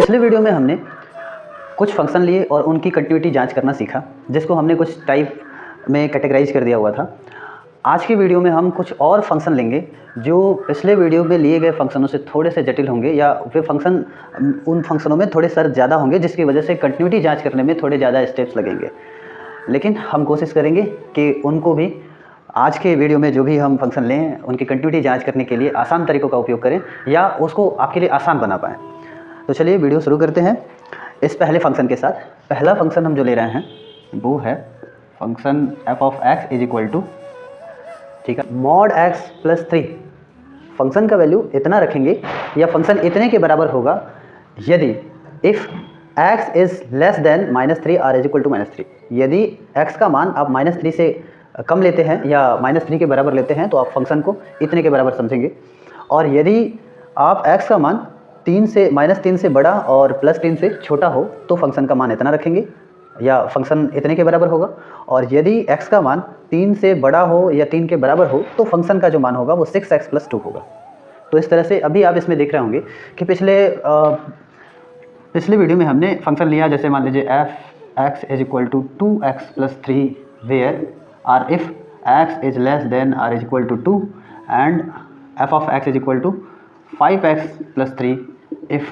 पिछले वीडियो में हमने कुछ फंक्शन लिए और उनकी कंटिन्यूटी जांच करना सीखा, जिसको हमने कुछ टाइप में कैटेगराइज कर दिया हुआ था। आज के वीडियो में हम कुछ और फंक्शन लेंगे जो पिछले वीडियो में लिए गए फंक्शनों से थोड़े से जटिल होंगे, या वे फंक्शन उन फंक्शनों में थोड़े सर ज़्यादा होंगे, जिसकी वजह से कंटिन्यूटी जांच करने में थोड़े ज़्यादा स्टेप्स लगेंगे। लेकिन हम कोशिश करेंगे कि उनको भी आज के वीडियो में जो भी हम फंक्शन लें उनकी कंटिन्यूटी जांच करने के लिए आसान तरीकों का उपयोग करें या उसको आपके लिए आसान बना पाएँ। तो चलिए वीडियो शुरू करते हैं इस पहले फंक्शन के साथ। पहला फंक्शन हम जो ले रहे हैं वो है function f of x is equal to, ठीक है, मॉड x प्लस 3। फंक्शन का वैल्यू इतना रखेंगे या फंक्शन इतने के बराबर होगा यदि if x is less than -3 और इज इक्वल टू -3। यदि x का मान आप -3 से कम लेते हैं या -3 के बराबर लेते हैं तो आप फंक्शन को इतने के बराबर समझेंगे, और यदि आप x का मान -3 से बड़ा और +3 से छोटा हो तो फंक्शन का मान इतना रखेंगे या फंक्शन इतने के बराबर होगा, और यदि x का मान 3 से बड़ा हो या 3 के बराबर हो तो फंक्शन का जो मान होगा वो 6x + 2 होगा। तो इस तरह से अभी आप इसमें देख रहे होंगे कि पिछले वीडियो में हमने फंक्शन लिया, जैसे मान लीजिए f(x) is equal to 2x + 3 where are if x is less than are is equal to 2 and f of x is equal to 5x + 3 if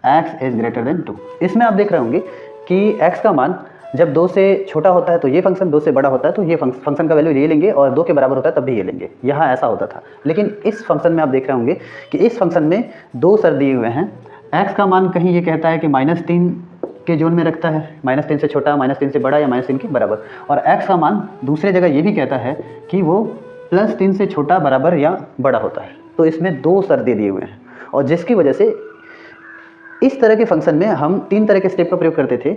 x is greater than 2। इसमें आप देख रहे होंगे कि x का मान जब 2 से छोटा होता है तो ये फंक्शन, 2 से बड़ा होता है तो ये फंक्शन का वैल्यू ये लेंगे, और 2 के बराबर होता है तब भी ये लेंगे। यहाँ ऐसा होता था। लेकिन इस फंक्शन में आप देख रहे होंगे कि इस फंक्शन में 2 शर्त दिए हुए हैं। x का मान कहीं ये कहता है कि -3 के जोन में रखता है, -3 से छोटा, -3 से बड़ा या -3 के बराबर, और x का मान दूसरे जगह ये भी कहता है कि वो +3 से छोटा, बराबर या बड़ा होता है। तो इसमें 2 शर्त दे दिए हुए हैं, और जिसकी वजह से इस तरह के फंक्शन में हम 3 तरह के स्टेप का प्रयोग करते थे,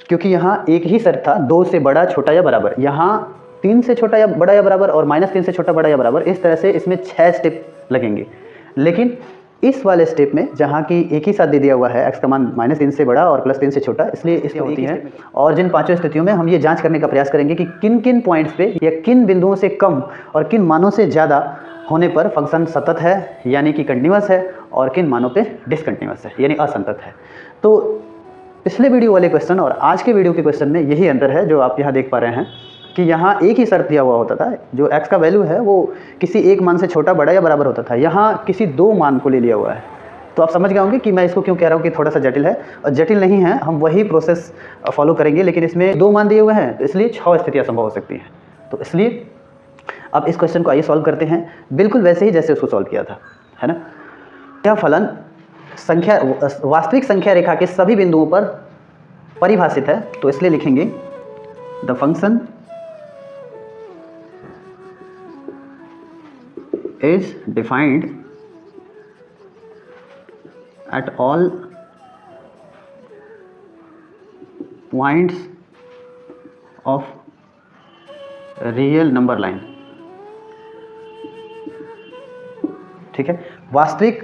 क्योंकि यहाँ एक ही शर्त था 2 से बड़ा, छोटा या बराबर। यहाँ 3 से छोटा या बड़ा या बराबर और -3 से छोटा, बड़ा या बराबर, इस तरह से इसमें 6 स्टेप लगेंगे। लेकिन इस वाले स्टेप में जहाँ की एक ही साथ दे दिया हुआ है x का मान -3 से बड़ा और +3 से छोटा, इसलिए इसमें होती है। और जिन 5 स्थितियों में हम ये जांच करने का प्रयास करेंगे कि किन किन पॉइंट्स पे या किन बिंदुओं से कम और किन मानों से ज़्यादा होने पर फंक्शन सतत है यानी कि कंटिन्यूअस है, और किन मानों पे डिसकंटिन्यूअस है यानी असंतत है। तो पिछले वीडियो वाले क्वेश्चन और आज के वीडियो के क्वेश्चन में यही अंतर है जो आप यहाँ देख पा रहे हैं कि यहाँ एक ही शर्त दिया हुआ होता था, जो x का वैल्यू है वो किसी एक मान से छोटा, बड़ा या बराबर होता था। यहाँ किसी 2 मान को ले लिया हुआ है। तो आप समझ गए होंगे कि मैं इसको क्यों कह रहा हूँ कि थोड़ा सा जटिल है, और जटिल नहीं है, हम वही प्रोसेस फॉलो करेंगे, लेकिन इसमें 2 मान दिए हुए हैं, तो इसलिए 6 स्थितियाँ संभव हो सकती हैं। तो इसलिए अब इस क्वेश्चन को आइए सॉल्व करते हैं, बिल्कुल वैसे ही जैसे उसको सॉल्व किया था, है ना। यह फलन वास्तविक संख्या रेखा के सभी बिंदुओं पर परिभाषित है, तो इसलिए लिखेंगे the function is defined at all points of real number line। ठीक है, वास्तविक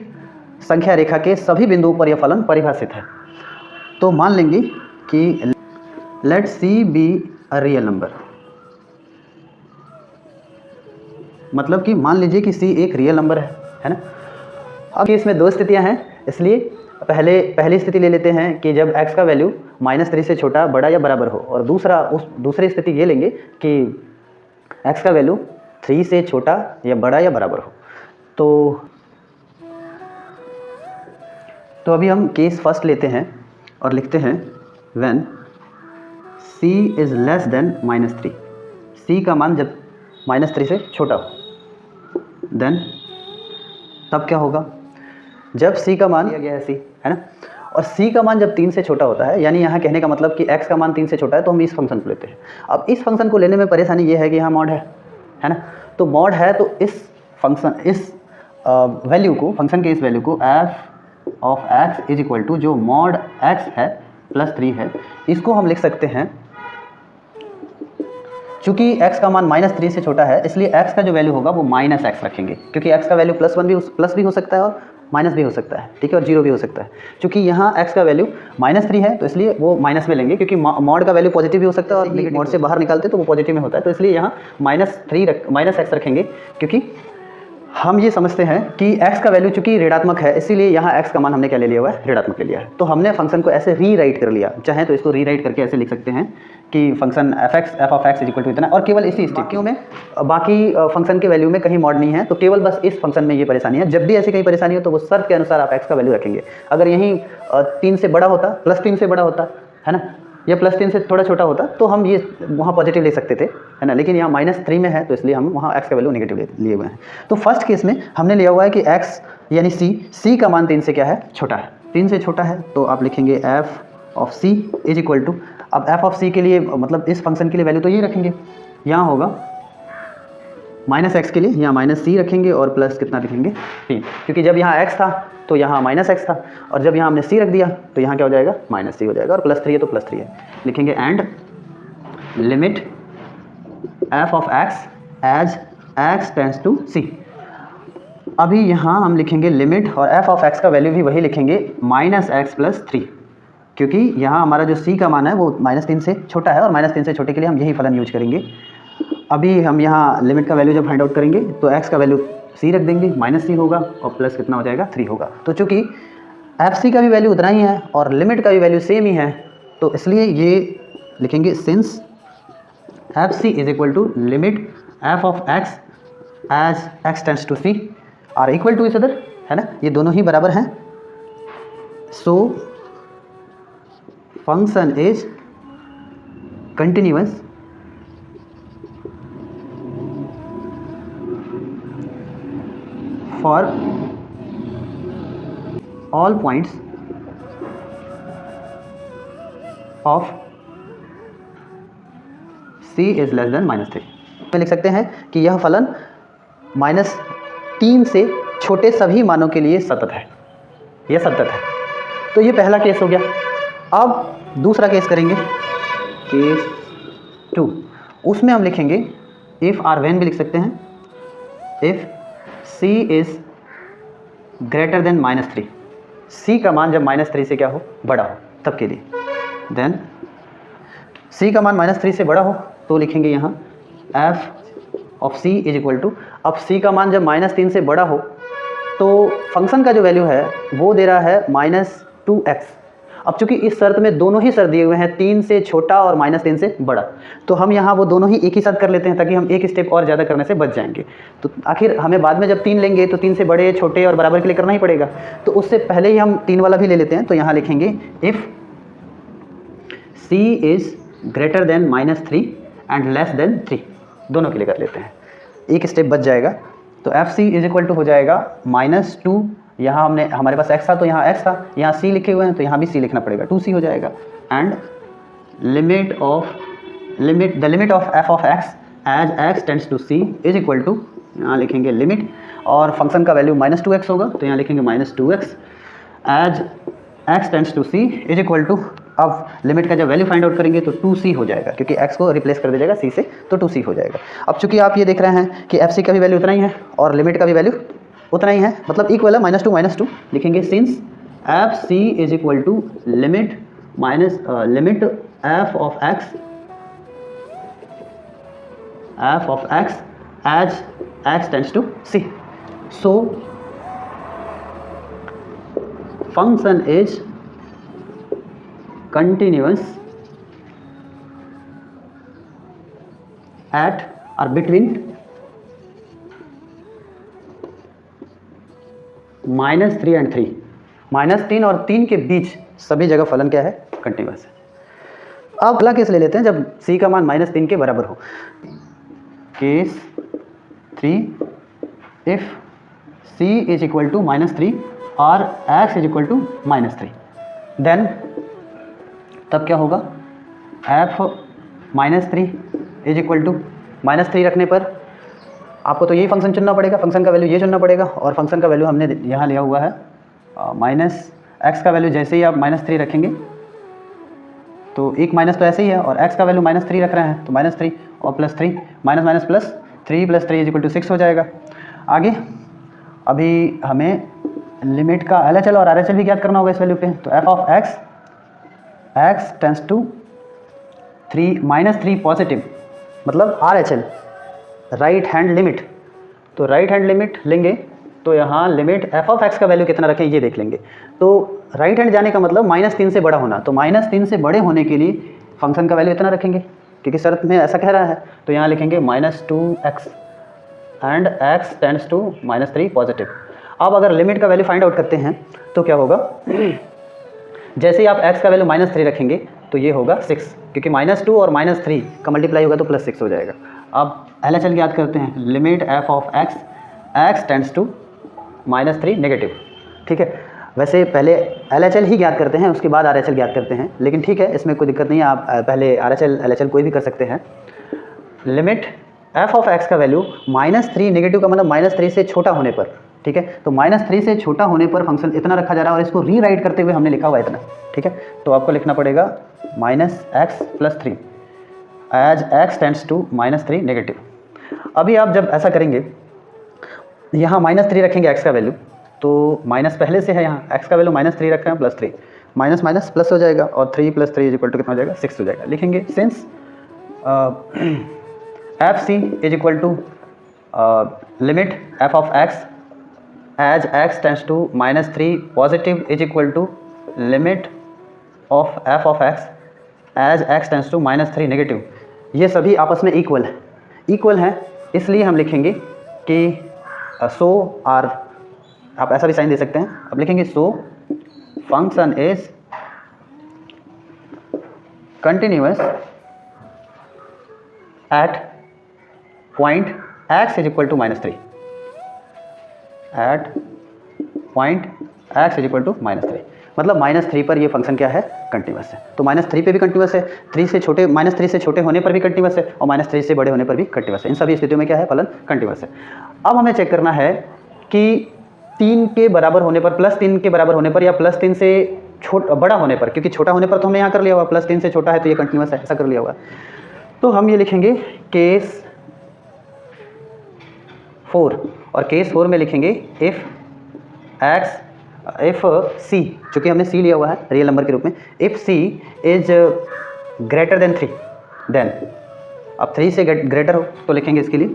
संख्या रेखा के सभी बिंदुओं पर यह फलन परिभाषित है। तो मान लेंगे कि let C be a real number, मतलब कि मान लीजिए कि C एक रियल नंबर है ना। अब इसमें 2 स्थितियां हैं, इसलिए पहली स्थिति ले लेते हैं कि जब x का वैल्यू -3 से छोटा, बड़ा या बराबर हो, और दूसरी स्थिति ये लेंगे कि x का वैल्यू 3 से छोटा या बड़ा या बराबर हो। तो अभी हम केस फर्स्ट लेते हैं और लिखते हैं when C is less than -3। C का मान जब -3 से छोटा हो, देन तब क्या होगा, जब C का मान दिया गया है C, है ना, और C का मान जब 3 से छोटा होता है, यानी यहाँ कहने का मतलब कि x का मान 3 से छोटा है, तो हम इस फंक्शन को लेते हैं। अब इस फंक्शन को लेने में परेशानी ये है कि यहाँ मॉड है ना। तो मॉड है तो इस फंक्शन वैल्यू को, फंक्शन के इस वैल्यू को f of x is equal to जो मॉड x है +3 है, इसको हम लिख सकते हैं, चूँकि x का मान -3 से छोटा है इसलिए x का जो वैल्यू होगा वो -x रखेंगे, क्योंकि x का वैल्यू प्लस भी हो सकता है और माइनस भी हो सकता है, ठीक है, और 0 भी हो सकता है। चूँकि यहाँ x का वैल्यू -3 है तो इसलिए वो माइनस में लेंगे, क्योंकि मॉड का वैल्यू पॉजिटिव भी हो सकता है और मॉड से बाहर निकालते तो वो पॉजिटिव में होता है, तो इसलिए यहाँ -x रखेंगे, क्योंकि हम ये समझते हैं कि x का वैल्यू चूंकि ऋणात्मक है, इसीलिए यहाँ x का मान हमने क्या ले लिया हुआ है, ऋणात्मक ले लिया है। तो हमने फंक्शन को ऐसे रीराइट कर लिया। चाहे तो इसको रीराइट करके ऐसे लिख सकते हैं कि function f of x equal to इतना, और केवल इसी स्थितियों में, बाकी फंक्शन के वैल्यू में कहीं मॉड नहीं है। तो केवल बस इस फंक्शन में ये परेशानी है। जब भी ऐसी कहीं परेशानी हो तो वो शर्त के अनुसार आप x का वैल्यू रखेंगे। अगर यहीं 3 से बड़ा होता, +3 से बड़ा होता है ना, या +3 से थोड़ा छोटा होता, तो हम ये वहाँ पॉजिटिव ले सकते थे, है ना। लेकिन यहाँ -3 में है, तो इसलिए हम वहाँ x का वैल्यू नेगेटिव लिए हुए हैं। तो फर्स्ट केस में हमने लिया हुआ है कि x यानी c का मान 3 से क्या है, छोटा है। 3 से छोटा है तो आप लिखेंगे f of c is equal to, अब f ऑफ c के लिए मतलब इस फंक्शन के लिए वैल्यू तो ये रखेंगे, यहाँ होगा -x के लिए यहाँ -c रखेंगे और प्लस कितना लिखेंगे 3, क्योंकि जब यहाँ x था तो यहाँ -x था, और जब यहाँ हमने c रख दिया तो यहाँ क्या हो जाएगा, -c हो जाएगा, और +3 है तो +3 है। लिखेंगे and limit f of x as x tends to c। अभी यहाँ हम लिखेंगे लिमिट, और f ऑफ x का वैल्यू भी वही लिखेंगे -x + 3, क्योंकि यहाँ हमारा जो c का मान है वो -3 से छोटा है, और -3 से छोटे के लिए हम यही फलन यूज करेंगे। अभी हम यहाँ लिमिट का वैल्यू जब फाइंड आउट करेंगे तो x का वैल्यू c रख देंगे, -c होगा और प्लस कितना हो जाएगा, 3 होगा। तो चूँकि fc का भी वैल्यू उतना ही है और लिमिट का भी वैल्यू सेम ही है, तो इसलिए ये लिखेंगे since fc is equal to limit f of x as x tends to c are equal to each other, है ना, ये दोनों ही बराबर हैं। So function is continuous for all points of c is less than -3। में लिख सकते हैं कि यह फलन -3 से छोटे सभी मानों के लिए सतत है, यह सतत है। तो ये पहला केस हो गया। अब दूसरा केस करेंगे, केस 2। उसमें हम लिखेंगे इफ़ आर व्हेन भी लिख सकते हैं, if c is greater than -3, c का मान जब -3 से क्या हो, बड़ा हो, तब के लिए। देन c का मान -3 से बड़ा हो तो लिखेंगे यहाँ f of c is equal to, अब c का मान जब -3 से बड़ा हो तो फंक्शन का जो वैल्यू है वो दे रहा है -2x। अब चूंकि इस शर्त में दोनों ही शर्त दिए हुए हैं, 3 से छोटा और -3 से बड़ा, तो हम यहाँ वो दोनों ही एक ही साथ कर लेते हैं ताकि हम एक स्टेप और ज़्यादा करने से बच जाएंगे। तो आखिर हमें बाद में जब 3 लेंगे तो 3 से बड़े, छोटे और बराबर के लिए करना ही पड़ेगा, तो उससे पहले ही हम 3 वाला भी ले लेते हैं। तो यहाँ लिखेंगे if c is greater than -3 and less than 3, दोनों के लिए कर लेते हैं, एक स्टेप बच जाएगा। तो fc इज इक्वल टू हो जाएगा -2, यहाँ हमने हमारे पास x था तो यहाँ x था, यहाँ c लिखे हुए हैं तो यहाँ भी c लिखना पड़ेगा, 2c हो जाएगा। And limit the limit of f of x as x tends to c is equal to, यहाँ लिखेंगे लिमिट, और फंक्शन का वैल्यू -2x होगा तो यहाँ लिखेंगे -2x as x tends to c is equal to, अब लिमिट का जब वैल्यू फाइंड आउट करेंगे तो 2c हो जाएगा, क्योंकि x को रिप्लेस कर दिया जाएगा c से, तो 2c हो जाएगा। अब चूंकि आप ये देख रहे हैं कि fc का भी वैल्यू उतना ही है और लिमिट का भी वैल्यू उतना ही है, मतलब इक्वल है -2 लिखेंगे since fc is equal to limit f of x as x tends to c। So function is continuous at or between -3 and 3, -3 और 3 के बीच सभी जगह फलन क्या है, कंटिन्यूअस है। अब अगला केस ले लेते हैं जब c का मान -3 के बराबर हो। Case 3, if c is equal to -3 और x is equal to -3, then तब क्या होगा, f -3 इज इक्वल टू, -3 रखने पर आपको तो यही फंक्शन चुनना पड़ेगा, फंक्शन का वैल्यू ये चुनना पड़ेगा, और फंक्शन का वैल्यू हमने यहाँ लिया हुआ है -x का वैल्यू जैसे ही आप -3 रखेंगे तो एक माइनस तो ऐसे ही है, और x का वैल्यू -3 रख रहे हैं तो -3 और +3, माइनस +3 + 3 इज इक्वल टू 6 हो जाएगा। आगे अभी हमें लिमिट का LHL और RHL भी ज्ञात करना होगा इस वैल्यू पे, तो f of x tends to -3 positive, मतलब RHL राइट हैंड लिमिट तो राइट हैंड लिमिट लेंगे तो यहाँ लिमिट एफ ऑफ एक्स का वैल्यू कितना रखें ये देख लेंगे। तो राइट हैंड जाने का मतलब -3 से बड़ा होना, तो -3 से बड़े होने के लिए फंक्शन का वैल्यू इतना रखेंगे क्योंकि शर्त में ऐसा कह रहा है। तो यहाँ लिखेंगे -2x and x tends to -3 positive. अब अगर लिमिट का वैल्यू फाइंड आउट करते हैं तो क्या होगा, जैसे ही आप x का वैल्यू -3 रखेंगे तो ये होगा 6, क्योंकि -2 और -3 का मल्टीप्लाई होगा तो +6 हो जाएगा। अब LHL याद करते हैं, limit f of x tends to -3 negative. ठीक है, वैसे पहले LHL ही ज्ञात करते हैं उसके बाद RHL ज्ञात करते हैं, लेकिन ठीक है इसमें कोई दिक्कत नहीं है, आप पहले RHL LHL कोई भी कर सकते हैं। लिमिट एफ ऑफ x का वैल्यू -3 नेगेटिव का मतलब -3 से छोटा होने पर, ठीक है, तो -3 से छोटा होने पर फंक्शन इतना रखा जा रहा है और इसको रीराइट करते हुए हमने लिखा हुआ है इतना। ठीक है, तो आपको लिखना पड़ेगा -x + 3 as x tends to -3 negative. अभी आप जब ऐसा करेंगे, यहाँ -3 रखेंगे x का वैल्यू, तो माइनस पहले से है, यहाँ x का वैल्यू -3 रखे हैं +3, माइनस माइनस प्लस हो जाएगा और 3 + 3 = कितना हो जाएगा 6 हो जाएगा। लिखेंगे since f c is equal to limit f of x as x tends to -3 positive is equal to limit of f of x as x tends to -3 negative. ये सभी आपस में इक्वल हैं, इसलिए हम लिखेंगे कि सो आर, आप ऐसा भी साइन दे सकते हैं, अब लिखेंगे so function is continuous at point x is equal to -3, at point x is equal to -3, मतलब -3 पर ये फंक्शन क्या है, कंटिन्यूअस है। तो -3 पे भी कंटिन्यूअस है, -3 से छोटे होने पर भी कंटिन्यूअस है और -3 से बड़े होने पर भी कंटिन्यूअस है। इन सभी स्थितियों में क्या है, फलन कंटिन्यूअस है। अब हमें चेक करना है कि 3 के बराबर होने पर, +3 के बराबर होने पर या +3 से बड़ा होने पर, क्योंकि छोटा होने पर तो हमने यहाँ कर लिया हुआ, +3 से छोटा है तो ये कंटिन्यूअस है, ऐसा कर लिया हुआ। तो हम ये लिखेंगे केस 4, और केस 4 में लिखेंगे इफ़ सी, चूँकि हमने सी लिया हुआ है रियल नंबर के रूप में, if c is greater than 3 then, अब 3 से ग्रेटर हो तो लिखेंगे इसके लिए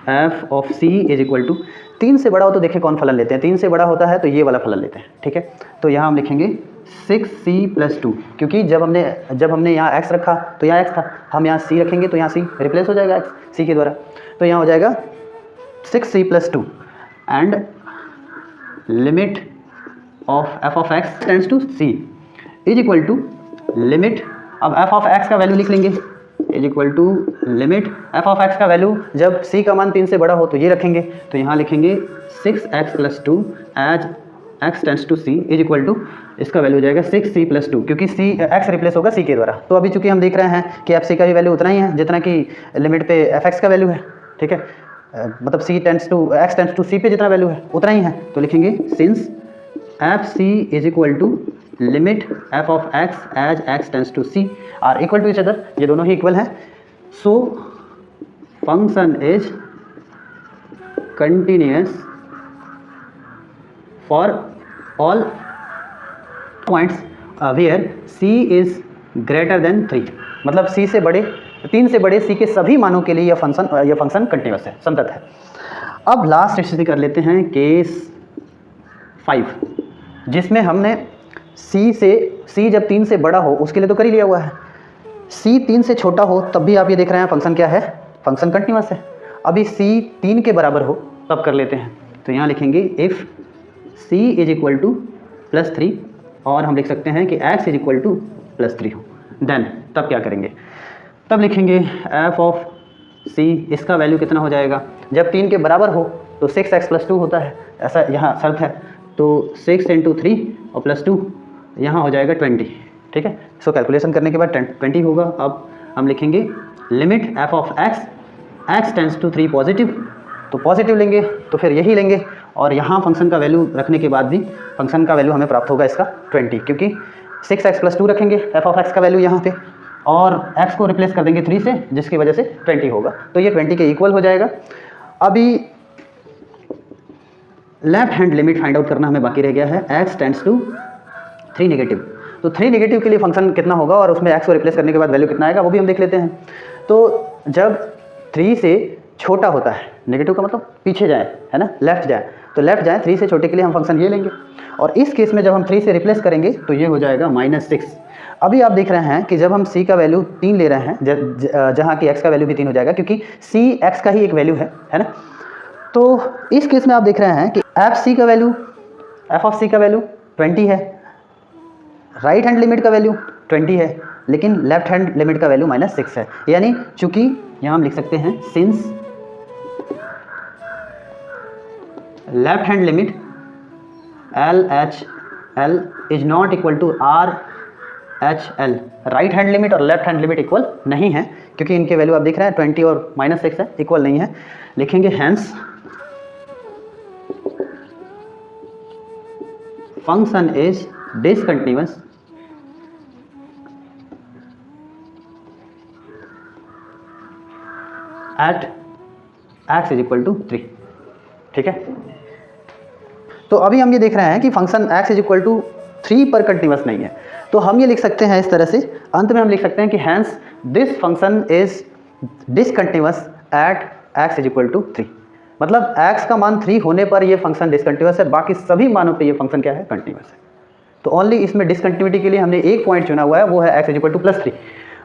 f of c is equal to, 3 से बड़ा हो तो देखिए कौन फलन लेते हैं, 3 से बड़ा होता है तो ये वाला फलन लेते हैं। ठीक है, तो यहाँ हम लिखेंगे 6c + 2, क्योंकि जब हमने यहाँ x रखा तो यहाँ x था, हम यहाँ c रखेंगे तो यहाँ c रिप्लेस हो जाएगा x c के द्वारा, तो यहाँ हो जाएगा 6c + 2 and limit of f of x tends to c is equal to limit, अब एफ ऑफ x का वैल्यू लिख लेंगे is equal to limit f of x का वैल्यू जब c का मान 3 से बड़ा हो तो ये रखेंगे, तो यहाँ लिखेंगे 6x + 2 as x tends to c is equal to, इसका वैल्यू हो जाएगा 6c + 2, क्योंकि x रिप्लेस होगा c के द्वारा। तो अभी चूंकि हम देख रहे हैं कि fc का भी वैल्यू उतना ही है जितना कि लिमिट पे fx का वैल्यू है। ठीक है, मतलब x टेंड्स टू c पे जितना वैल्यू है उतना ही है, तो लिखेंगे since fc is equal to limit f of x as x tends to c are equal to each other, ये दोनों ही इक्वल हैं, so function is continuous for all points where c is greater than 3, मतलब c से बड़े, 3 से बड़े c के सभी मानों के लिए यह फंक्शन कंटिन्यूअस है, संतत है। अब लास्ट स्थिति कर लेते हैं केस 5, जिसमें हमने c जब 3 से बड़ा हो उसके लिए तो कर ही लिया हुआ है, c 3 से छोटा हो तब भी आप ये देख रहे हैं फंक्शन क्या है, फंक्शन कंटिन्यूअस है। अभी c 3 के बराबर हो तब कर लेते हैं, तो यहाँ लिखेंगे if c is equal to +3 और हम लिख सकते हैं कि x इज इक्वल टू +3 हो, देन तब क्या करेंगे, तब लिखेंगे f ऑफ c, इसका वैल्यू कितना हो जाएगा, जब 3 के बराबर हो तो 6x + 2 होता है, ऐसा यहाँ शर्त है, तो 6 × 3 और +2 यहाँ हो जाएगा 20। ठीक है, सो कैलकुलेशन करने के बाद 20 होगा। अब हम लिखेंगे limit f of x tends to 3 positive, तो पॉजिटिव लेंगे तो फिर यही लेंगे, और यहाँ फंक्शन का वैल्यू रखने के बाद भी फंक्शन का वैल्यू हमें प्राप्त होगा इसका 20, क्योंकि 6x + 2 रखेंगे एफ ऑफ x का वैल्यू यहाँ पे, और x को रिप्लेस कर देंगे 3 से, जिसकी वजह से 20 होगा, तो ये 20 के इक्वल हो जाएगा। अभी left hand limit find out करना हमें बाकी रह गया है, x टेंड्स टू 3 नेगेटिव, तो 3 नेगेटिव के लिए फंक्शन कितना होगा और उसमें x को रिप्लेस करने के बाद वैल्यू कितना आएगा वो भी हम देख लेते हैं। तो जब 3 से छोटा होता है, नेगेटिव का मतलब पीछे जाए, है ना, लेफ्ट जाए, तो लेफ्ट जाए 3 से छोटे के लिए हम फंक्शन ये लेंगे। और इस केस में जब हम 3 से रिप्लेस करेंगे तो ये हो जाएगा -6। अभी आप देख रहे हैं कि जब हम c का वैल्यू 3 ले रहे हैं, जहाँ की x का वैल्यू भी 3 हो जाएगा, क्योंकि c x का ही एक वैल्यू है ना। तो इस केस में आप देख रहे हैं कि f ऑफ c का वैल्यू 20 है, राइट हैंड लिमिट का वैल्यू 20 है, लेकिन लेफ्ट हैंड लिमिट का वैल्यू -6 है। यानी चूंकि यहाँ हम लिख सकते हैं since left hand limit LHL is not equal to RHL, right hand limit और लेफ्ट हैंड लिमिट इक्वल नहीं है, क्योंकि इनके वैल्यू आप देख रहे हैं 20 और -6 है, इक्वल नहीं है। लिखेंगे hence function is discontinuous at x is equal to 3। ठीक है, तो अभी हम ये देख रहे हैं कि function x is equal to 3 पर कंटिन्यूअस नहीं है, तो हम ये लिख सकते हैं इस तरह से, अंत में हम लिख सकते हैं कि hence this function is discontinuous at x is equal to 3। मतलब x का मान 3 होने पर ये फंक्शन डिसकंटिन्यूअस है, बाकी सभी मानों पे ये फंक्शन क्या है, कंटिन्यूअस है। तो ओनली इसमें डिसकंटिन्यूटी के लिए हमने एक पॉइंट चुना हुआ है, वो है x इज इक्वल टू +3।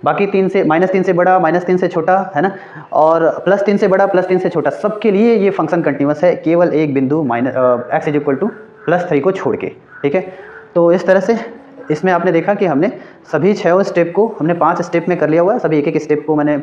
बाकी 3 से -3 से बड़ा, -3 से छोटा, है ना, और +3 से बड़ा, +3 से छोटा, सबके लिए ये फंक्शन कंटिन्यूअस है, केवल एक बिंदु x इज इक्वल टू +3 को छोड़ के। ठीक है, तो इस तरह से इसमें आपने देखा कि हमने सभी 6 स्टेप को हमने 5 स्टेप में कर लिया हुआ है, सभी एक स्टेप को मैंने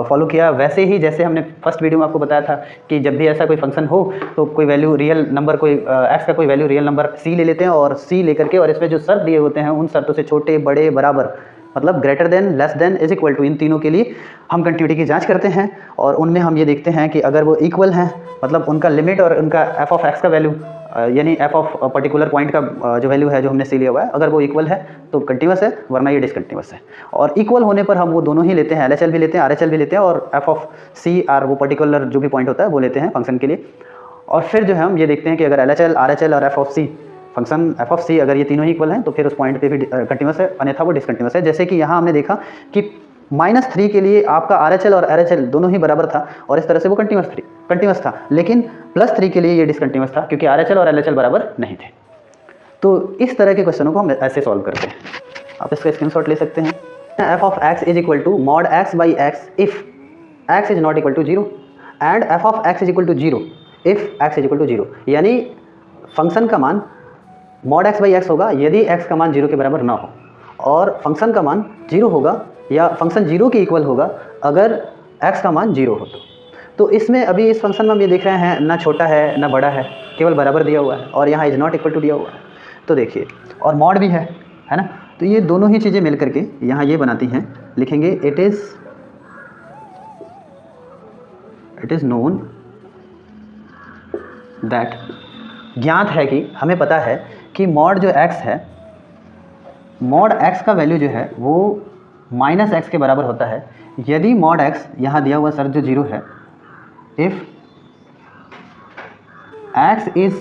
फॉलो किया, वैसे ही जैसे हमने फर्स्ट वीडियो में आपको बताया था कि जब भी ऐसा कोई फंक्शन हो तो कोई वैल्यू रियल नंबर, कोई x का कोई वैल्यू रियल नंबर c ले लेते हैं, और c लेकर के, और इसमें जो शर्त दिए होते हैं उन शर्तों से छोटे, बड़े, बराबर, मतलब greater than, less than, is equal to, इन तीनों के लिए हम कंटिन्यूटी की जांच करते हैं, और उनमें हम ये देखते हैं कि अगर वो इक्वल हैं, मतलब उनका लिमिट और उनका f ऑफ x का वैल्यू, यानी f ऑफ पर्टिकुलर पॉइंट का जो वैल्यू है, जो हमने c लिया हुआ है, अगर वो इक्वल है तो कंटिन्यूअस है, वरना ये डिसकंटिन्यूअस है। और इक्वल होने पर हम वो दोनों ही लेते हैं, LHL भी लेते हैं, RHL भी लेते हैं, और f ऑफ c और वो पर्टिकुलर जो भी पॉइंट होता है वो लेते हैं फंक्शन के लिए। और फिर जो है हम ये देखते हैं कि अगर LHL, RHL और f of c function f of c अगर ये तीनों ही इक्वल हैं तो फिर उस पॉइंट पे भी कंटिन्यूअस है, अन्यथा वो डिसकंटिन्यूअस है। जैसे कि यहाँ हमने देखा कि -3 के लिए आपका RHL और RHL दोनों ही बराबर था, और इस तरह से वो कंटिन्यूअस था, लेकिन +3 के लिए ये डिसकंटिन्यूअस था, क्योंकि RHL और LHL बराबर नहीं थे। तो इस तरह के क्वेश्चनों को हम ऐसे सॉल्व करते हैं, आप इसका स्क्रीनशॉट ले सकते हैं। f of x is equal to mod x by x if x is not equal to 0 and f of x is equal to 0 if x is equal to 0, यानी फंक्शन का मान mod x बाई x होगा यदि x का मान 0 के बराबर ना हो, और फंक्शन का मान 0 होगा या फंक्शन 0 के इक्वल होगा अगर x का मान 0 हो। तो इसमें अभी इस फंक्शन में हम ये देख रहे हैं, ना छोटा है ना बड़ा है, केवल बराबर दिया हुआ है, और यहाँ इज नॉट इक्वल टू दिया हुआ है। तो देखिए, और मॉड भी है ना, तो ये दोनों ही चीज़ें मिल करके यहाँ ये बनाती हैं। लिखेंगे इट इज़ नोन दैट, ज्ञात है कि, हमें पता है कि मॉड जो x है, मॉड x का वैल्यू जो है वो -x के बराबर होता है यदि मॉड x, यहाँ दिया हुआ शर्त जो 0 है, if x is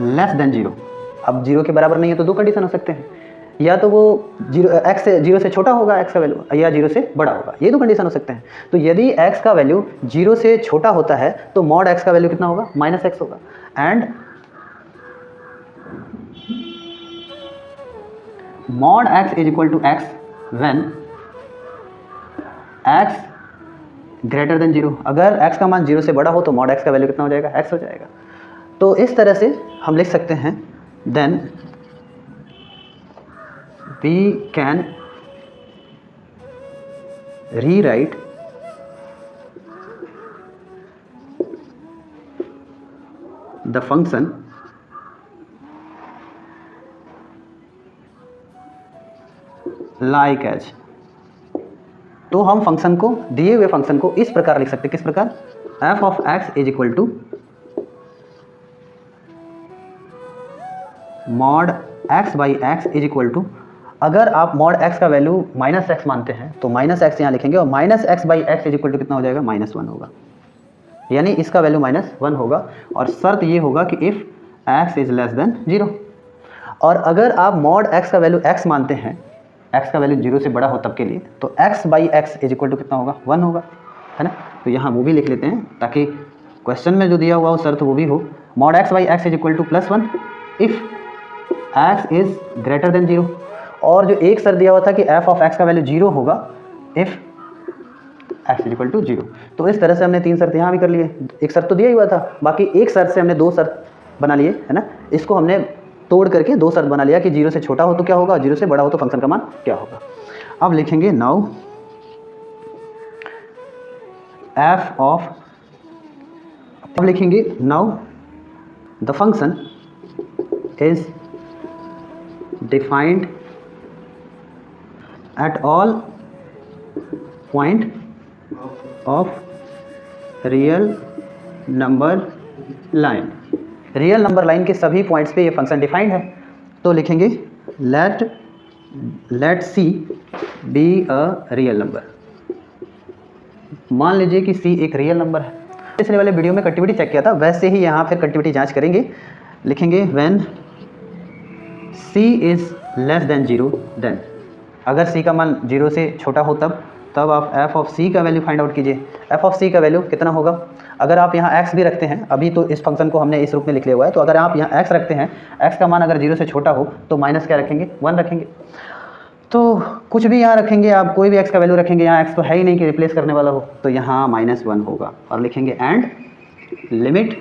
less then 0। अब 0 के बराबर नहीं है तो दो कंडीशन हो सकते हैं, या तो वो 0 से छोटा होगा x का वैल्यू, या 0 से बड़ा होगा, ये दो कंडीशन हो सकते हैं। तो यदि x का वैल्यू 0 से छोटा होता है तो मॉड x का वैल्यू कितना होगा, -x होगा। And mod x is equal to x when x greater than 0, अगर x का मान 0 से बड़ा हो तो mod x का वैल्यू कितना हो जाएगा, x हो जाएगा। तो इस तरह से हम लिख सकते हैं, then we can rewrite the function like as. तो हम फंक्शन को, दिए हुए फंक्शन को इस प्रकार लिख सकते हैं, किस प्रकार, f of x is equal to mod x by x is equal to, अगर आप मॉड x का वैल्यू -x मानते हैं तो -x यहाँ लिखेंगे, और -x by x is equal to कितना हो जाएगा, -1 होगा, यानी इसका वैल्यू -1 होगा। और शर्त ये होगा कि if x is less then 0, और अगर आप मॉड x का वैल्यू x मानते हैं, x का वैल्यू 0 से बड़ा हो तब के लिए, तो x by x is equal to कितना होगा, 1 होगा, है ना। तो यहाँ वो भी लिख लेते हैं ताकि क्वेश्चन में जो दिया हुआ वो शर्त वो भी हो। Mod x by x is equal to +1 if x is greater than 0। और जो एक शर्त दिया हुआ था कि एफ ऑफ एक्स का वैल्यू 0 होगा if x is equal to 0। तो इस तरह से हमने 3 शर्त यहाँ भी कर लिए। एक शर्त तो दिया ही हुआ था, बाकी एक शर्त से हमने 2 शर्त बना लिए, है ना। इसको हमने तोड़ करके 2 शर्त बना लिया कि 0 से छोटा हो तो क्या होगा, 0 से बड़ा हो तो फंक्शन का मान क्या होगा। अब लिखेंगे नाउ एफ ऑफ, अब लिखेंगे now the function is defined at all point of real number line. Real number line के सभी पॉइंट्स पे ये फंक्शन डिफाइंड है। तो लिखेंगे let c be a real number. मान लीजिए कि सी एक रियल नंबर है। पिछले वाले वीडियो में कंटिन्यूटी चेक किया था, वैसे ही यहाँ फिर कंटिन्यूटी जांच करेंगे। लिखेंगे when C is less then 0 then, अगर सी का मान 0 से छोटा हो तब आप एफ ऑफ सी का वैल्यू फाइंड आउट कीजिए। एफ ऑफ सी का वैल्यू कितना होगा, अगर आप यहाँ x भी रखते हैं, अभी तो इस फंक्शन को हमने इस रूप में लिख लिया हुआ है, तो अगर आप यहाँ x रखते हैं, x का मान अगर 0 से छोटा हो तो माइनस क्या रखेंगे, 1 रखेंगे। तो कुछ भी यहाँ रखेंगे आप, कोई भी x का वैल्यू रखेंगे, यहाँ x तो है ही नहीं कि रिप्लेस करने वाला हो, तो यहाँ -1 होगा। और लिखेंगे and limit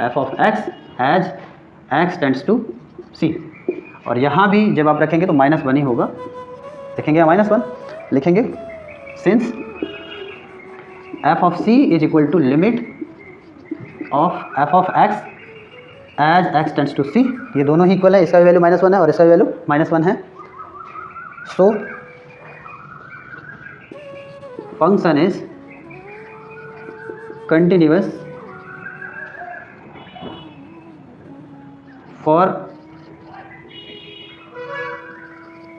f of x as x tends to c। और यहाँ भी जब आप रखेंगे तो -1 ही होगा, लिखेंगे -1। लिखेंगे since f of c is equal to limit of f of x as x tends to c, ये दोनों ही इक्वल है, इसका भी वैल्यू -1 है और इसका भी वैल्यू -1 है। सो function is continuous for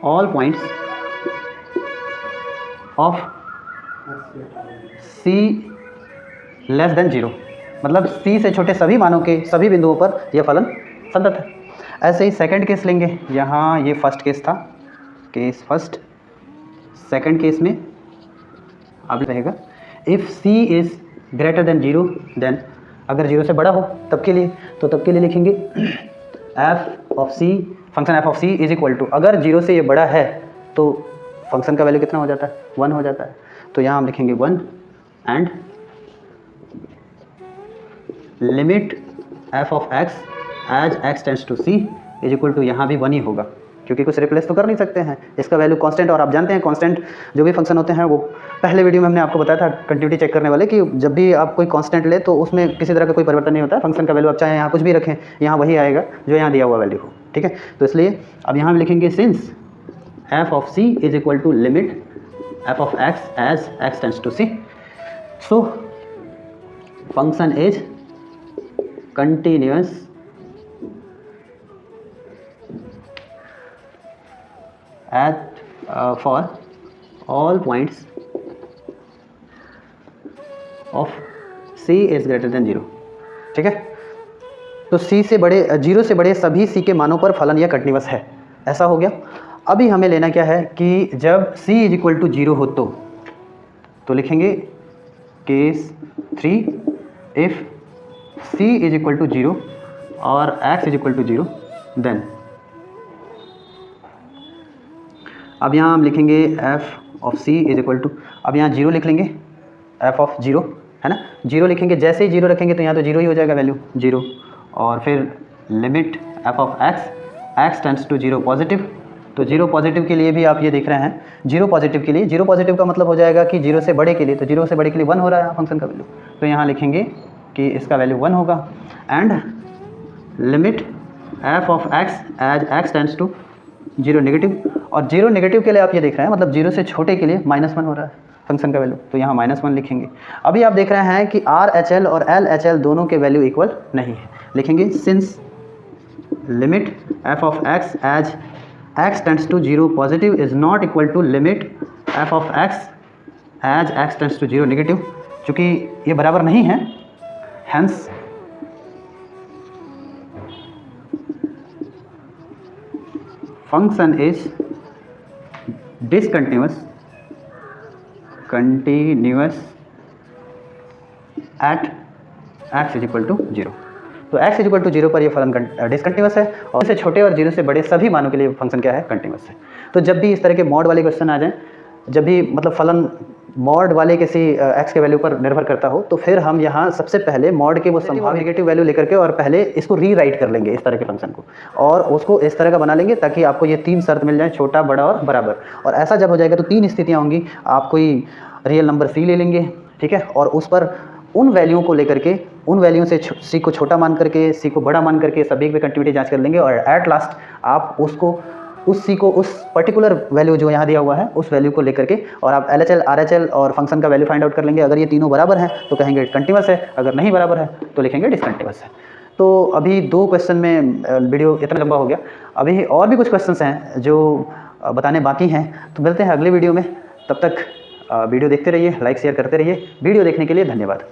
all points of c less than 0, मतलब c से छोटे सभी मानों के सभी बिंदुओं पर यह फलन संतत है। ऐसे ही सेकंड केस लेंगे, यहाँ ये फर्स्ट केस था, केस फर्स्ट। सेकंड केस में अब रहेगा if c is greater than 0 then, अगर 0 से बड़ा हो तब के लिए, तो तब के लिए लिखेंगे f of c, function f of c is equal to, अगर 0 से ये बड़ा है तो फंक्शन का वैल्यू कितना हो जाता है, 1 हो जाता है। तो यहाँ हम लिखेंगे 1 and limit f of x as x tends to c is equal to, यहाँ भी 1 ही होगा क्योंकि कुछ रिप्लेस तो कर नहीं सकते हैं, इसका वैल्यू कांस्टेंट। और आप जानते हैं कांस्टेंट जो भी फंक्शन होते हैं, वो पहले वीडियो में हमने आपको बताया था कंटिन्यूटी चेक करने वाले, कि जब भी आप कोई कांस्टेंट ले तो उसमें किसी तरह का कोई परिवर्तन नहीं होता है। फंक्शन का वैल्यू आप चाहे यहाँ कुछ भी रखें, यहाँ वही आएगा जो यहाँ दिया हुआ वैल्यू हो, ठीक है। तो इसलिए अब यहाँ हम लिखेंगे since f of c is equal to limit f of x as x tends to c, so function is continuous at for all points of c is greater than 0, ठीक है। तो c से बड़े 0 से बड़े सभी c के मानों पर फलन यह कंटिन्यूअस है, ऐसा हो गया। अभी हमें लेना क्या है कि जब c इज इक्वल टू 0 हो तो लिखेंगे case 3 if c is equal to 0 और x is equal to 0 then, अब यहाँ हम लिखेंगे f of c is equal to, अब यहाँ 0 लिख लेंगे, एफ ऑफ 0 है ना, 0 लिखेंगे, जैसे ही 0 रखेंगे तो यहाँ तो 0 ही हो जाएगा वैल्यू 0, और फिर limit f of x tends to 0 positive. तो 0 पॉजिटिव के लिए भी आप ये देख रहे हैं, 0 पॉजिटिव के लिए, 0 पॉजिटिव का मतलब हो जाएगा कि 0 से बड़े के लिए, तो 0 से बड़े के लिए 1 हो रहा है फंक्शन का वैल्यू, तो यहाँ लिखेंगे कि इसका वैल्यू 1 होगा। And limit f of x as x tends to 0 negative, और 0 नेगेटिव के लिए आप ये देख रहे हैं, मतलब 0 से छोटे के लिए -1 हो रहा है फंक्शन का वैल्यू, तो यहाँ -1 लिखेंगे। अभी आप देख रहे हैं कि RHL और LHL दोनों के वैल्यू इक्वल नहीं है, लिखेंगे since limit f of x as x tends to 0 positive is not equal to limit f of x as x tends to 0 negative, चूँकि ये बराबर नहीं है, hence function is discontinuous at x is equal to 0। तो x is equal to 0 पर ये फलन discontinuous है और इससे छोटे और 0 से बड़े सभी मानों के लिए फंक्शन क्या है, कंटिन्यूस है। तो जब भी इस तरह के मॉड वाले क्वेश्चन आ जाएं, जब भी मतलब फलन मॉड वाले किसी x के वैल्यू पर निर्भर करता हो, तो फिर हम यहाँ सबसे पहले मॉड के वो संभावित नेगेटिव वैल्यू लेकर के और पहले इसको रीराइट कर लेंगे इस तरह के फंक्शन को, और उसको इस तरह का बना लेंगे ताकि आपको ये 3 शर्त मिल जाए, छोटा, बड़ा और बराबर। और ऐसा जब हो जाएगा तो 3 स्थितियाँ होंगी, आप कोई रियल नंबर c ले लेंगे, ठीक है, और उस पर उन वैल्यू को लेकर के, उन वैल्यू से c को छोटा मान करके, c को बड़ा मान करके सभी पे कंटिन्यूटी जांच कर लेंगे, और एट लास्ट आप उसको उस c को उस पर्टिकुलर वैल्यू जो यहाँ दिया हुआ है उस वैल्यू को लेकर के और आप LHL RHL और फंक्शन का वैल्यू फाइंड आउट कर लेंगे। अगर ये तीनों बराबर हैं तो कहेंगे कंटिन्यूस है, अगर नहीं बराबर है तो लिखेंगे डिसकंटिन्यूस है। तो अभी 2 क्वेश्चन में वीडियो इतना लंबा हो गया, अभी और भी कुछ क्वेश्चंस हैं जो बताने बाकी हैं। तो मिलते हैं अगले वीडियो में, तब तक वीडियो देखते रहिए, लाइक शेयर करते रहिए। वीडियो देखने के लिए धन्यवाद।